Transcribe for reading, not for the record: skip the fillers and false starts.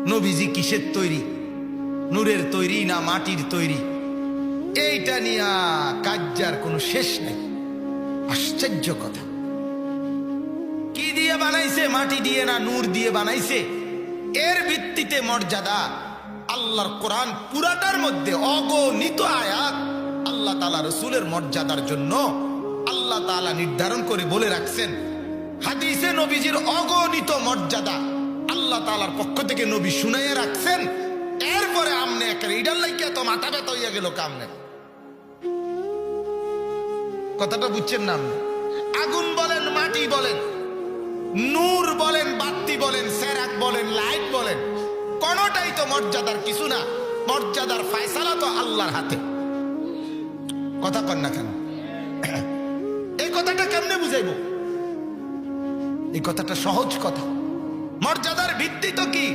নবীজি কিসের তৈরি, নূরের তৈরি না মাটির তৈরি, এইটা নিয়ে কাজ্জার কোনো শেষ নেই। আশ্চর্য কথা, কি দিয়ে বানাইছে, মাটি দিয়ে না নূর দিয়ে বানাইছে, এর ভিত্তিতে মর্যাদা। আল্লাহর কোরআন পুরাটার মধ্যে অগণিত আয়াত আল্লাহ তাআলা রাসূলের মর্যাদার জন্য আল্লাহ তাআলা নির্ধারণ করে বলে রাখছেন। হাদিসে নবীজির অগণিত মর্যাদা আল্লাহ তাআলার পক্ষ থেকে নবী শুনাইয়া রাখছেন। এরপরে আমনে একটা ইডার লাইকে তো মাথা ব্যথা হইয়া গেল কামনে। কথাটা বুঝছেন না? আপনি আগুন বলেন, মাটি বলেন, নূর বলেন, বাতি বলেন, সেরাক বলেন, লাইট বলেন, কোনটাই তো মর্যাদার কিছু না। মর্যাদার ফয়সালা তো আল্লাহর হাতে। কথা কন না কেন? এই কথাটা কেমনে বুঝাইব? এই কথাটা সহজ কথা। মর্যাদার ভিত্তি তো কি?